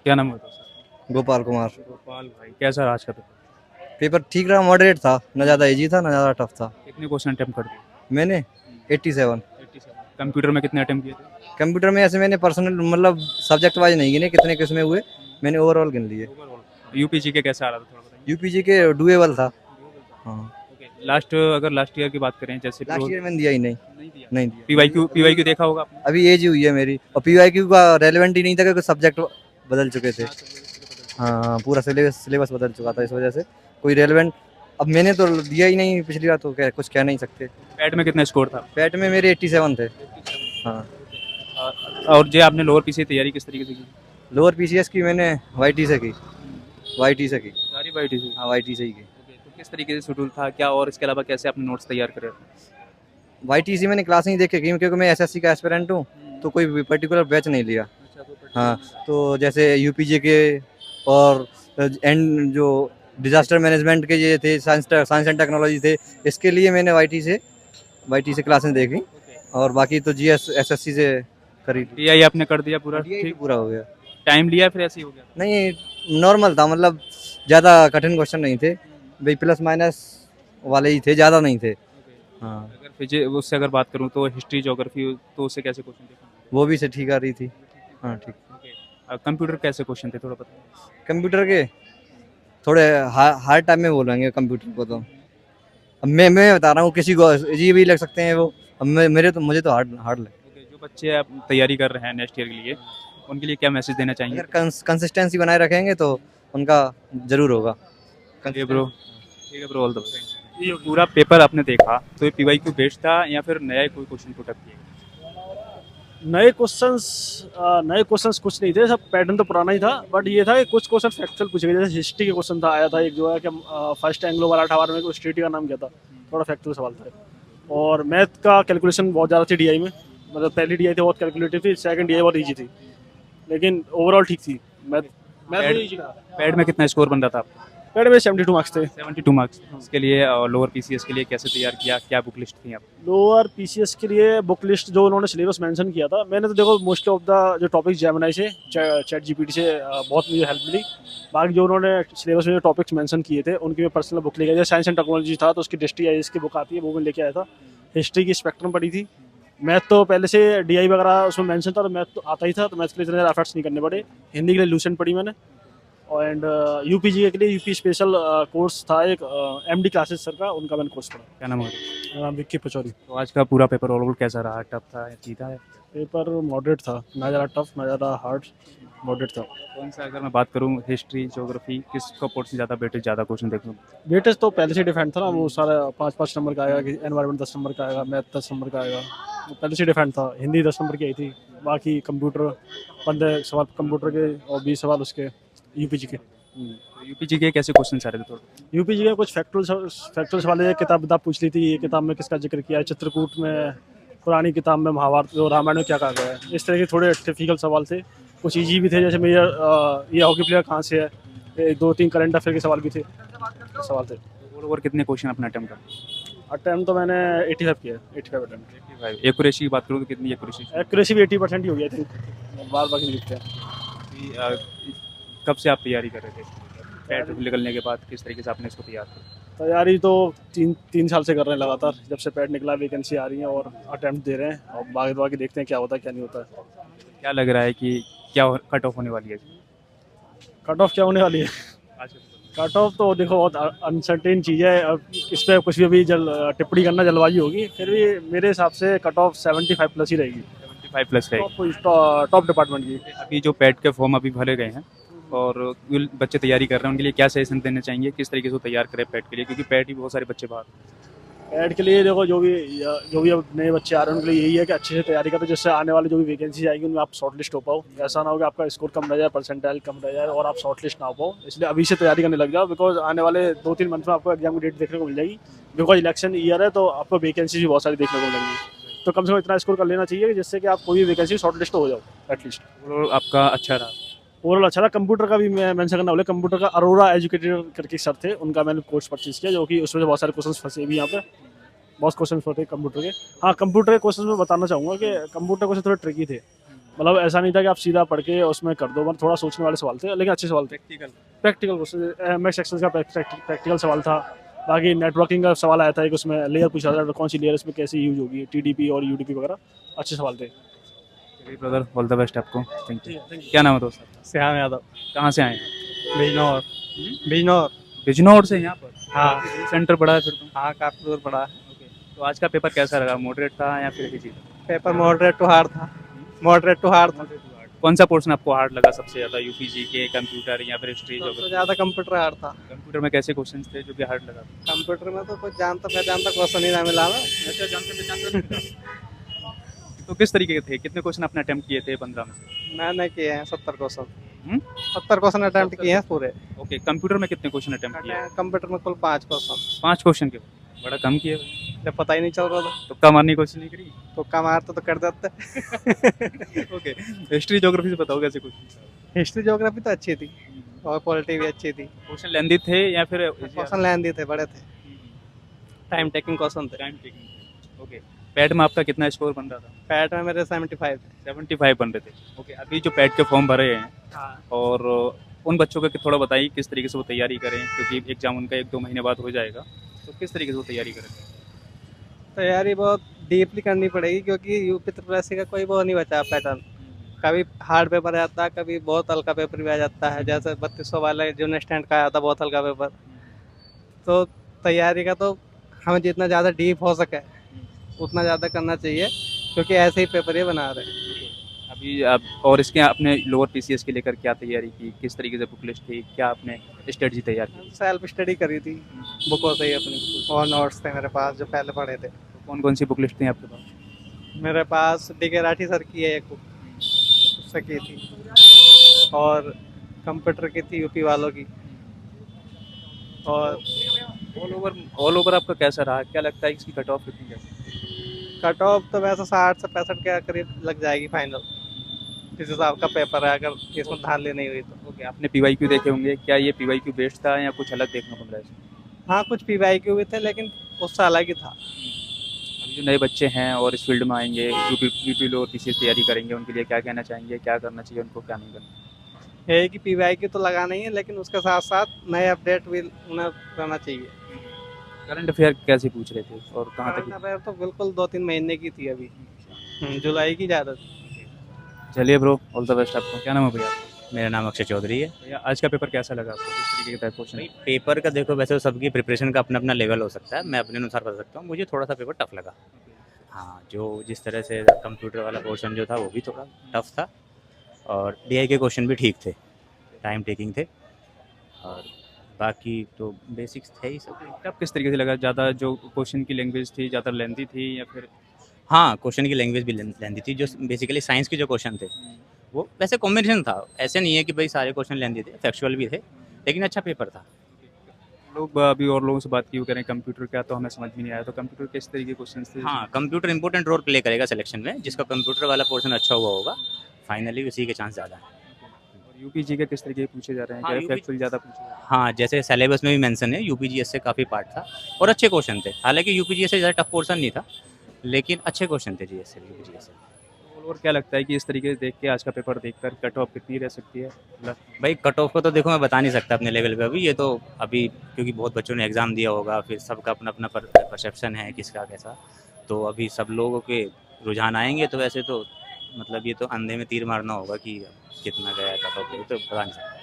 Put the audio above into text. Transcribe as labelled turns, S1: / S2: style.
S1: क्या नाम होता है सर?
S2: गोपाल कुमार।
S1: गोपाल भाई, कैसा रहा आज का पेपर?
S2: पेपर ठीक रहा, मॉडरेट था, ना ज़्यादा इजी था ना ज़्यादा टफ था।
S1: कितने क्वेश्चन अटेम्प्ट कर दिए?
S2: मैंने 87।
S1: 87। कंप्यूटर में कितने अटेम्प्ट किए थे?
S2: कंप्यूटर में ऐसे मैंने पर्सनल मतलब सब्जेक्ट वाइज नहीं गिने कितने किसमें हुए, मैंने ओवरऑल गिन लिए।
S1: यूपीजी के कैसा आ रहा था, थोड़ा बताइए।
S2: यूपीजी के डुएबल था। हाँ,
S1: ओके, लास्ट ईयर की बात करें, जैसे
S2: लास्ट ईयर मैंने दिया ही नहीं।
S1: नहीं दिया।
S2: नहीं दिया।
S1: पीवाईक्यू देखा होगा आपने?
S2: अभी एज ही हुई है मेरी, और पीवाईक्यू का रेलेवेंट ही नहीं था क्योंकि सब्जेक्ट बदल चुके थे। हाँ, पूरा सिलेबस बदल चुका था, इस वजह से कोई रेलेवेंट अब मैंने तो दिया ही नहीं पिछली बार, तो क्या कुछ कह नहीं सकते।
S1: पैट में कितना स्कोर था?
S2: पैट में मेरे 87 थे। हाँ।
S1: और जो आपने लोअर पीसी तैयारी किस तरीके से की?
S2: लोअर पीसीएस की मैंने वाईटी से की। वाईटी से की।
S1: सारी बाईटी से?
S2: हाँ, वाईटी से ही की।
S1: ओके, तो किस तरीके से शेड्यूल था क्या, और इसके अलावा कैसे आपने नोट्स तैयार करे?
S2: वाईटी से मैंने क्लास नहीं देखे क्योंकि मैं एसएससी का एस्पिरेंट हूँ, तो कोई पर्टिकुलर बैच नहीं लिया। हाँ, तो जैसे यूपीजे के और एंड जो डिजास्टर मैनेजमेंट के ये थे, साइंस एंड टेक्नोलॉजी थे, इसके लिए मैंने वाईटी से क्लासें देखी, और बाकी तो जीएस एसएससी से करी।
S1: टीआई आपने कर दिया पूरा
S2: DI
S1: ठीक?
S2: पूरा हो गया।
S1: टाइम लिया फिर ऐसे ही हो गया?
S2: नहीं, नॉर्मल था, मतलब ज़्यादा कठिन क्वेश्चन नहीं थे भाई, प्लस माइनस वाले ही थे, ज़्यादा नहीं थे। हाँ,
S1: अगर फिजिक्स उससे अगर बात करूँ तो हिस्ट्री ज्योग्राफी, तो उससे कैसे क्वेश्चन थे?
S2: वो भी से ठीक आ रही थी। हाँ, ठीक।
S1: कंप्यूटर कैसे क्वेश्चन थे, थोड़ा बताइए।
S2: कंप्यूटर के थोड़े हार्ड टाइम में बोलेंगे कंप्यूटर को, तो अब मैं बता रहा हूँ, किसी को इजी भी लग सकते हैं वो, अब मुझे तो हार्ड हार्ड लगे।
S1: जो बच्चे आप तैयारी कर रहे हैं नेक्स्ट ईयर के लिए, उनके लिए क्या मैसेज देना चाहेंगे?
S2: अगर कंसिस्टेंसी बनाए रखेंगे तो उनका जरूर होगा।
S1: ये ब्रो, ठीक है ब्रो, ऑल द बेस्ट। ये पूरा पेपर आपने देखा, तो ये पीवाईक्यू बेस्ड था या फिर नया कोई क्वेश्चन पुट अप किए?
S3: नए क्वेश्चंस कुछ नहीं थे, सब पैटर्न तो पुराना ही था, बट ये था कि कुछ क्वेश्चन फैक्चुअल पूछे गए। जैसे हिस्ट्री के क्वेश्चन था, आया था एक जो है कि फर्स्ट एंग्लो वाला ठावर में स्टेट का नाम क्या था, थोड़ा फैक्चुअल सवाल था। और मैथ का कैलकुलेशन बहुत ज़्यादा थी डीआई में, मतलब पहली डीआई थी बहुत कैलकुलेटिव थी, सेकंड डीआई बहुत ईजी थी, लेकिन ओवरऑल ठीक थी। मैथ मैथ ईजी था।
S1: पैड में कितना स्कोर बन रहा था आपका?
S3: पैड में 72 मार्क्स थे।
S1: 72 मार्क्स। इसके लिए लोअर पीसीएस के लिए कैसे तैयार किया, क्या बुक लिस्ट थी आप?
S3: लोअर पीसीएस के लिए बुक लिस्ट जो उन्होंने सिलेबस मेंशन किया था, मैंने तो देखो मोस्ट ऑफ द जो टॉपिक्स जेमिनी से, चैट जीपीटी से बहुत मुझे हेल्प मिली। बाकी जो उन्होंने सिलेबस में जो टॉपिक्स मेंशन किए थे उनकी मैं पर्सनल बुक लेके आया। जैसे साइंस एंड टेक्नोलॉजी था तो उसकी डिस्ट्री आईएएस की बुक आती है, वो मैं लेके आया था। हिस्ट्री की स्पेक्ट्रम पढ़ी थी। मैथ तो पहले से डीआई वगैरह उसमें मेंशन था, तो मैथ तो आता ही था, तो मैथ के लिए इतने एफर्ट्स नहीं करने पड़े। हिंदी के लिए लूसेंट पढ़ी मैंने। एंड यूपीजी के लिए यूपी स्पेशल कोर्स था एक, एमडी क्लासेस सर का, उनका मैंने कोर्स पढ़ा।
S1: क्या नाम है?
S3: विक्की पचौरी।
S1: तो आज का पूरा पेपर ओवरऑल कैसा रहा, टफ था या सीधा है?
S3: पेपर मॉडरेट था, ना ज़्यादा टफ ना ज़्यादा हार्ड, मॉडरेट था।
S1: कौन सा, अगर मैं बात करूँ हिस्ट्री ज्योग्राफी, किसका पोर्शन ज़्यादा बेटर, ज़्यादा क्वेश्चन देखूँ?
S3: वेटेज तो पहले से डिफरेंट था ना, वो सारा 5-5 नंबर का आएगा, कि एनवायरनमेंट 10 नंबर का आएगा, मैथ 10 नंबर का आएगा, वो पहले से डिफरेंट था। हिंदी 10 नंबर की आई थी, बाकी कंप्यूटर 15 सवाल कंप्यूटर के और 20 सवाल उसके यूपीजी के।
S1: तो यूपीजी के कैसे क्वेश्चन आ रहे थे थोड़ा?
S3: यूपीजी के कुछ फैक्चुअल सवाल, ये किताब पूछ ली थी, ये किताब में किसका जिक्र किया है, चित्रकूट में, पुरानी किताब में महाभारत और रामायण में क्या कहा गया है, इस तरह के थोड़े टिपिकल सवाल थे। कुछ ईजी भी थे, जैसे मेजर ये हॉकी प्लेयर कहाँ से है, 2-3 करंट अफेयर के सवाल भी थे, सवाल थे।
S1: ओवर कितने क्वेश्चन अपना अटेम्प्ट कर?
S3: अटैम्प्ट तो मैंने 85 किया, 85 अटैम्प्ट।
S1: 85। एक्यूरेसी की बात करूँ तो कितनी एक्यूरेसी?
S3: एक्यूरेसी भी 80% ही हो गया, आई थिंक, बार बार नहीं लिखते हैं।
S1: कब से आप तैयारी कर रहे थे? पैड निकलने के बाद किस तरीके से आपने इसको तैयार किया?
S3: तैयारी तो तीन साल से कर रहे हैं लगातार, जब से पैड निकला वैकेंसी आ रही है और अटैम्प्ट दे रहे हैं, और बाकी देखते हैं क्या होता है क्या नहीं होता है।
S1: क्या लग रहा है कि क्या कट ऑफ होने वाली है?
S3: कट ऑफ क्या होने वाली है? कट ऑफ तो देखो बहुत अनसर्टेन चीज़ है, अब इस पर कुछ भी अभी टिप्पणी करना जल्दबाजी होगी, फिर भी मेरे हिसाब से कट ऑफ 75 प्लस ही रहेगी।
S1: 75 प्लस रहेगी
S3: टॉप डिपार्टमेंट की।
S1: अभी जो पैड के फॉर्म अभी भरे गए हैं और जो बच्चे तैयारी कर रहे हैं, उनके लिए क्या सजेशन देना चाहेंगे, किस तरीके से तैयार करें पैड के लिए, क्योंकि पैड ही बहुत सारे बच्चे बाहर।
S3: पैड के लिए देखो, जो भी अब नए बच्चे आ रहे हैं उनके लिए यही है कि अच्छे से तैयारी करो, जिससे आने वाले जो भी वैकेंसी आएगी उनमें आप शॉर्ट लिस्ट हो पाओ। ऐसा ना हो कि आपका स्कोर कम रह जाए, परसेंटाइल कम रह जाए और आप शॉर्ट लिस्ट ना हो पाओ। इसलिए अभी से तैयारी करने लग जाओ, बिकॉज आने वाले 2-3 मंथ में आपको एग्जाम की डेट देखने को मिल जाएगी। बिकॉज इलेक्शन ईयर है, तो आपको वैकेंसी भी बहुत सारी देखने को मिलेंगी, तो कम से कम इतना स्कोर कर लेना चाहिए जिससे कि आप कोई भी वैकेंसी शॉर्ट लिस्ट हो जाओ एटलीस्ट।
S1: और आपका अच्छा रहा?
S3: ओवरऑल अच्छा था। कंप्यूटर का भी मैं मेंशन करना बोले, कंप्यूटर का अरोरा एजुकेटर करके सर थे, उनका मैंने कोर्स परचेज किया, जो कि उसमें बहुत सारे क्वेश्चन फंसे भी, यहाँ पे बहुत क्वेश्चन होते हैं कंप्यूटर के। हाँ, कंप्यूटर के क्वेश्चन में बताना चाहूँगा कि कंप्यूटर क्वेश्चन थोड़े ट्रिकी थे, मतलब ऐसा नहीं था कि आप सीधा पढ़ के उसमें कर दो, मतलब थोड़ा सोचने वाले सवाल थे, लेकिन अच्छे सवाल थे। प्रैक्टिकल क्वेश्चन, एमएस एक्सेल का प्रैक्टिकल सवाल था। बाकी नेटवर्किंग का सवाल आया था एक, उसमें लेयर पूछा था, कौन सी लेयर इसमें कैसे यूज होगी, टीडीपी और यूडीपी वगैरह, अच्छे सवाल थे।
S1: चलिए ब्रदर, ऑल द बेस्ट आपको। Thank you.
S3: Thank you.
S1: क्या नाम है दोस्त आपका?
S4: श्याम यादव,
S1: कहाँ से आए हैं?
S4: बिजनौर। बिजनौर।
S1: बिजनौर से यहाँ पर?
S4: हाँ
S1: सेंटर पड़ा है फिर तो।
S4: हाँ, काफी दूर पड़ा है।
S1: तो आज का पेपर कैसा रहा? मॉडरेट था या फिर इजी था?
S4: पेपर मॉडरेट टू हार्ड था। मॉडरेट टू हार्ड था।
S1: कौन सा पोर्शन आपको हार्ड लगा सबसे ज्यादा? यूपीजी के, कंप्यूटर या फिर हिस्ट्री?
S4: सबसे ज्यादा कंप्यूटर हार्ड था।
S1: कंप्यूटर में कैसे क्वेश्चंस थे जो कि हार्ड लगा?
S4: कंप्यूटर में तो कुछ जानता पहचानता क्वेश्चन ही ना मिला ना।
S1: अच्छा, जानते तो किस तरीके के थे? कितने क्वेश्चन आपने अटेम्प्ट किए थे 15 में से?
S4: मैंने किए हैं 70 क्वेश्चन।
S1: हम्म?
S4: 70 क्वेश्चन अटेम्प्ट किए हैं पूरे।
S1: ओके, कंप्यूटर में कितने क्वेश्चन अटेम्प्ट किए?
S4: कंप्यूटर में कुल 5 क्वेश्चन।
S1: 5 क्वेश्चन के? बड़ा कम किए भाई।
S4: जब पता ही नहीं चल रहा था
S1: तो कम मारने की कोशिश नहीं करी?
S4: तो कम मारते तो कर देते।
S1: ओके, हिस्ट्री ज्योग्राफी से बताओ कैसे क्वेश्चन?
S4: हिस्ट्री ज्योग्राफी तो अच्छी थी और पॉलिटी भी अच्छी थी।
S1: क्वेश्चन लेंदी थे या फिर
S4: क्वेश्चन लेंदी थे, बड़े थे, टाइम टेकिंग क्वेश्चन थे।
S1: Time taking? ओके, पैट में आपका कितना स्कोर बन रहा था?
S4: पैट में मेरे 75 थे।
S1: 75 बन रहे थे। ओके, अभी जो पैट के फॉर्म भरे हैं
S4: हाँ।
S1: और उन बच्चों का थोड़ा बताइए किस तरीके से वो तैयारी करें, क्योंकि एग्जाम उनका 1-2 महीने बाद हो जाएगा, तो किस तरीके से वो तैयारी करें?
S4: तैयारी बहुत डीपली करनी पड़ेगी, क्योंकि यूपी त्रिपुरासी का कोई वो नहीं बचा पैटर्न। कभी हार्ड पेपर आ जाता है, कभी बहुत हल्का पेपर भी आ जाता है, जैसे 3200 वाला जो नेक्स्ट का आया था, बहुत हल्का पेपर। तो तैयारी का तो हमें जितना ज़्यादा डीप हो सके उतना ज़्यादा करना चाहिए, क्योंकि ऐसे ही पेपर ये बना रहे हैं।
S1: अभी आप और इसके आपने लोअर पीसीएस के लेकर क्या तैयारी की? किस तरीके से बुक लिस्ट थी? क्या आपने स्ट्रेटजी तैयार की?
S4: सेल्फ स्टडी करी थी बुकों से ही अपनी, और नोट्स थे मेरे पास जो पहले पढ़े थे।
S1: तो कौन कौन सी बुक लिस्ट थी आपके पास?
S4: मेरे पास डी.के. राठी सर की है एक बुक, उससे की थी, और कंप्यूटर की थी यूपी वालों की। और
S1: ऑल ओवर आपका कैसा रहा? क्या लगता है इसकी कट ऑफ कितनी है?
S4: कट ऑफ तो वैसे 60 से 65 के करीब लग जाएगी फाइनल, इस हिसाब का पेपर है, अगर इसमें धांधली नहीं हुई तो।
S1: ओके, आपने पीवाईक्यू देखे होंगे, क्या ये पीवाईक्यू बेस्ड था या कुछ अलग देखने को मिला इसमें?
S4: हाँ, कुछ पीवाईक्यू भी थे, लेकिन उससे अलग ही था।
S1: अभी जो नए बच्चे हैं और इस फील्ड में आएंगे, यूपी लोअर पीसीएस तैयारी करेंगे, उनके लिए क्या कहना चाहेंगे? क्या करना चाहिए उनको, क्या नहीं करना?
S4: ये है कि पीवाईक्यू तो लगाना ही है, लेकिन उसके साथ साथ नए अपडेट भी उन्हें रहना चाहिए।
S1: करंट अफेयर कैसे पूछ रहे थे और कहाँ
S4: करंट
S1: तक?
S4: अफेयर तो बिल्कुल 2-3 महीने की थी अभी, जुलाई की ज़्यादा थी।
S1: चलिए ब्रो, ऑल द बेस्ट आपको। क्या नाम है भैया?
S5: मेरा नाम अक्षय चौधरी है।
S1: भैया, आज का पेपर कैसा लगा आपको? किस तरीके का क्वेश्चन?
S5: भाई पेपर का देखो, वैसे तो सबकी प्रिपरेशन का अपना अपना लेवल हो सकता है, मैं अपने अनुसार बता सकता हूँ। मुझे थोड़ा सा पेपर टफ लगा। हाँ, जो जिस तरह से कंप्यूटर वाला पोर्शन जो था वो भी थोड़ा टफ था, और डीआई के क्वेश्चन भी ठीक थे, टाइम टेकिंग थे, और बाकी तो बेसिक्स थे ही सब।
S1: टफ किस तरीके से लगा? ज़्यादा जो क्वेश्चन की लैंग्वेज थी ज़्यादा लेंथी थी या फिर?
S5: हाँ, क्वेश्चन की लैंग्वेज भी लेंदी थी, जो बेसिकली साइंस के जो क्वेश्चन थे वो वैसे कॉम्बिनेशन था, ऐसे नहीं है कि भाई सारे क्वेश्चन लेंदी थे, फैक्चुअल भी थे, लेकिन अच्छा पेपर था।
S1: लोग अभी और लोगों से बात की, वो कह रहे हैं कंप्यूटर क्या, तो हमें समझ में नहीं आया, तो कंप्यूटर किस तरीके के क्वेश्चन थे?
S5: हाँ, कंप्यूटर इंपॉर्टेंट रोल प्ले करेगा सिलेक्शन में, जिसका कंप्यूटर वाला पोर्शन अच्छा हुआ होगा, फाइनली उसी के चांस ज़्यादा है।
S1: और यूपीजी के किस तरीके के पूछे जा रहे हैं?
S5: हाँ,
S1: क्या
S5: UPG
S1: फैक्चुअल ज़्यादा पूछे जा रहे हैं?
S5: हाँ, जैसे सिलेबस में भी मेंशन है, यूपीजीएस से काफ़ी पार्ट था और अच्छे क्वेश्चन थे। हालांकि यूपीजीएस से ज़्यादा टफ पोर्शन नहीं था, लेकिन अच्छे क्वेश्चन थे जीएस से, यूपीजीएस से।
S1: और क्या लगता है कि इस तरीके से देख के, आज का पेपर देखकर कट ऑफ कितनी रह सकती है?
S5: भाई कट ऑफ को तो देखो मैं बता नहीं सकता अपने लेवल पे अभी, ये तो अभी क्योंकि बहुत बच्चों ने एग्ज़ाम दिया होगा, फिर सबका अपना अपना परसेप्शन है किसका कैसा, तो अभी सब लोगों के रुझान आएंगे, तो वैसे तो मतलब ये तो अंधे में तीर मारना होगा कि कितना गया कट ऑफ, ये तो बता नहीं सकता।